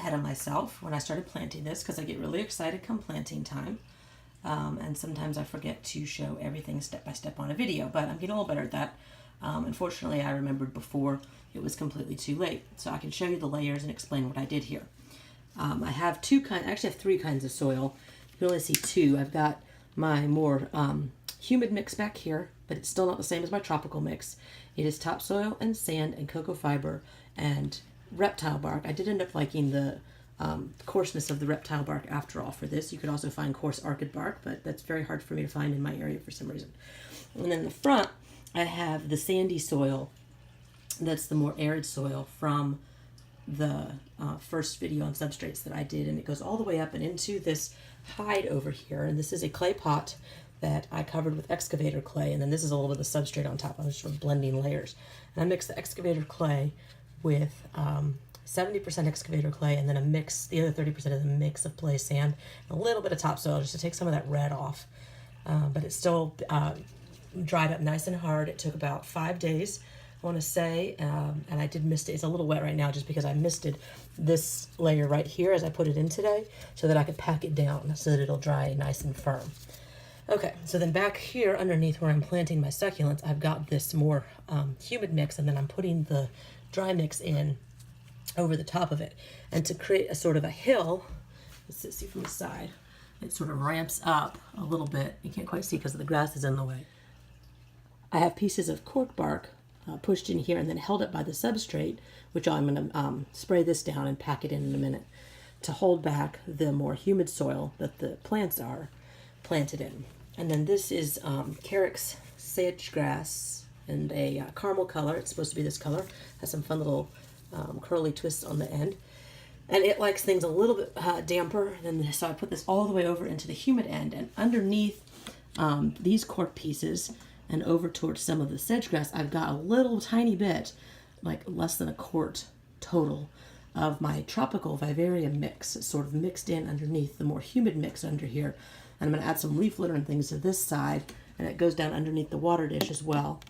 ahead of myself when I started planting this because I get really excited come planting time. And sometimes I forget to show everything step by step on a video, but I'm getting a little better at that. Unfortunately, I remembered before it was completely too late. So I can show you the layers and explain what I did here. I have actually have three kinds of soil. You can only see two. I've got my more humid mix back here, but it's still not the same as my tropical mix. It is topsoil and sand and cocoa fiber and reptile bark. I did end up liking the coarseness of the reptile bark after all for this. You could also find coarse orchid bark, but that's very hard for me to find in my area for some reason. And then in the front, I have the sandy soil. That's the more arid soil from the first video on substrates that I did, and it goes all the way up and into this hide over here. And this is a clay pot that I covered with excavator clay, and then this is a little bit of the substrate on top. I'm just sort of blending layers. And I mix the excavator clay with 70% excavator clay, and then the other 30% is a mix of play sand, and a little bit of topsoil just to take some of that red off. But it's still dried up nice and hard. It took about 5 days, I want to say, and I did mist it. It's a little wet right now just because I misted this layer right here as I put it in today so that I could pack it down so that it'll dry nice and firm. Okay, so then back here underneath where I'm planting my succulents, I've got this more humid mix, and then I'm putting the dry mix in over the top of it. And to create a sort of a hill, let's see from the side, it sort of ramps up a little bit. You can't quite see because the grass is in the way. I have pieces of cork bark pushed in here and then held up by the substrate, which I'm going to spray this down and pack it in a minute to hold back the more humid soil that the plants are planted in. And then this is Carex sagegrass and a caramel color. It's supposed to be this color. Has some fun little curly twists on the end. And it likes things a little bit damper. And so I put this all the way over into the humid end. And underneath these cork pieces and over towards some of the sagegrass, I've got a little tiny bit, like less than a quart total, of my tropical vivarium mix, sort of mixed in underneath the more humid mix under here. And I'm going to add some leaf litter and things to this side, and it goes down underneath the water dish as well.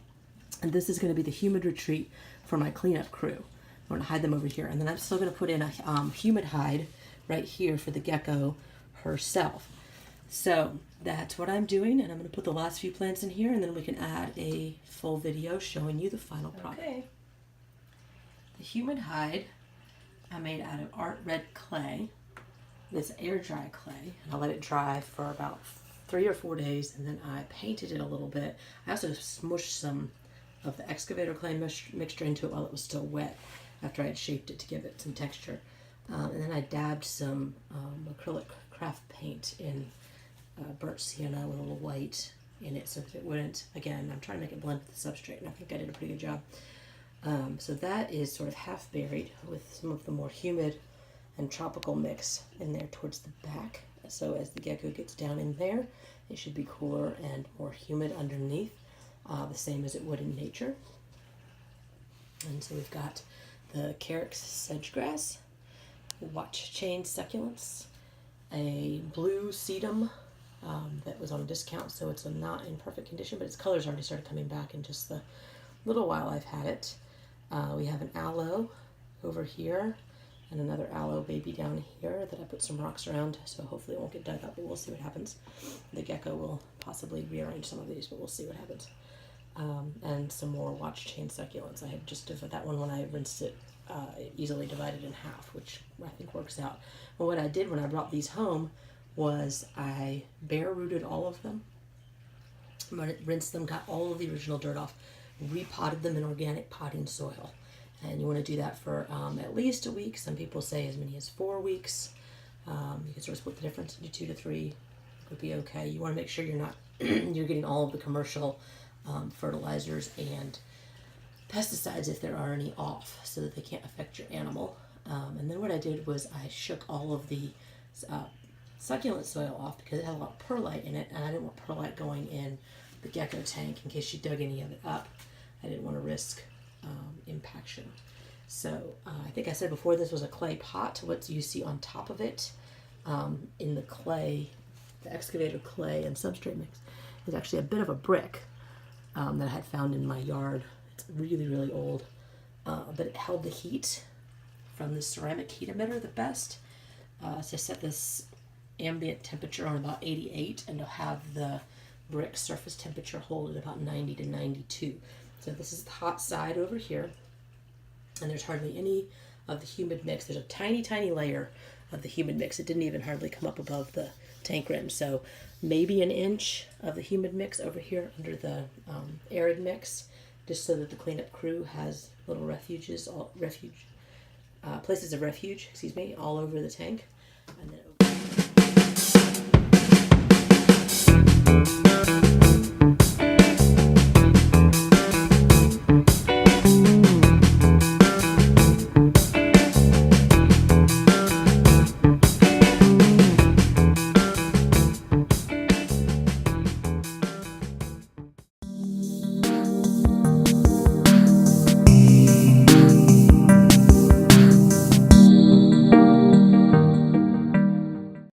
And this is going to be the humid retreat for my cleanup crew. I'm going to hide them over here. And then I'm still going to put in a humid hide right here for the gecko herself. So that's what I'm doing, and I'm going to put the last few plants in here, and then we can add a full video showing you the final product. Okay. The humid hide I made out of red clay. This air dry clay, and I let it dry for about 3 or 4 days, and then I painted it a little bit. I also smushed some of the excavator clay mixture into it while it was still wet after I had shaped it to give it some texture. And then I dabbed some acrylic craft paint in burnt sienna with a little white in it so that it wouldn't, again, I'm trying to make it blend with the substrate, and I think I did a pretty good job. So that is sort of half buried with some of the more humid and tropical mix in there towards the back. So as the gecko gets down in there, it should be cooler and more humid underneath, the same as it would in nature. And so we've got the Carex sedgegrass, watch chain succulents, a blue sedum that was on discount, so it's not in perfect condition, but its color's already started coming back in just the little while I've had it. We have an aloe over here, and another aloe baby down here that I put some rocks around, so hopefully it won't get dug up, but we'll see what happens. The gecko will possibly rearrange some of these, but we'll see what happens. And some more watch chain succulents. I had just that one when I rinsed it, easily divided in half, which I think works out. Well, what I did when I brought these home was I bare rooted all of them, rinsed them, got all of the original dirt off, repotted them in organic potting soil. And you want to do that for at least a week. Some people say as many as 4 weeks. You can sort of split the difference into 2 to 3. Would be okay. You want to make sure you're not you're getting all of the commercial fertilizers and pesticides, if there are any, off so that they can't affect your animal. And then what I did was I shook all of the succulent soil off because it had a lot of perlite in it, and I didn't want perlite going in the gecko tank in case she dug any of it up. I didn't want to risk impaction. So I think I said before this was a clay pot. What you see on top of it in the clay, the excavator clay and substrate mix, is actually a bit of a brick that I had found in my yard. It's really, really old, but it held the heat from the ceramic heat emitter the best. So set this ambient temperature on about 88, and to have the brick surface temperature hold at about 90 to 92. So this is the hot side over here, and there's hardly any of the humid mix. There's a tiny, tiny layer of the humid mix. It didn't even hardly come up above the tank rim. So maybe an inch of the humid mix over here under the arid mix, just so that the cleanup crew has little places of refuge, all over the tank. And then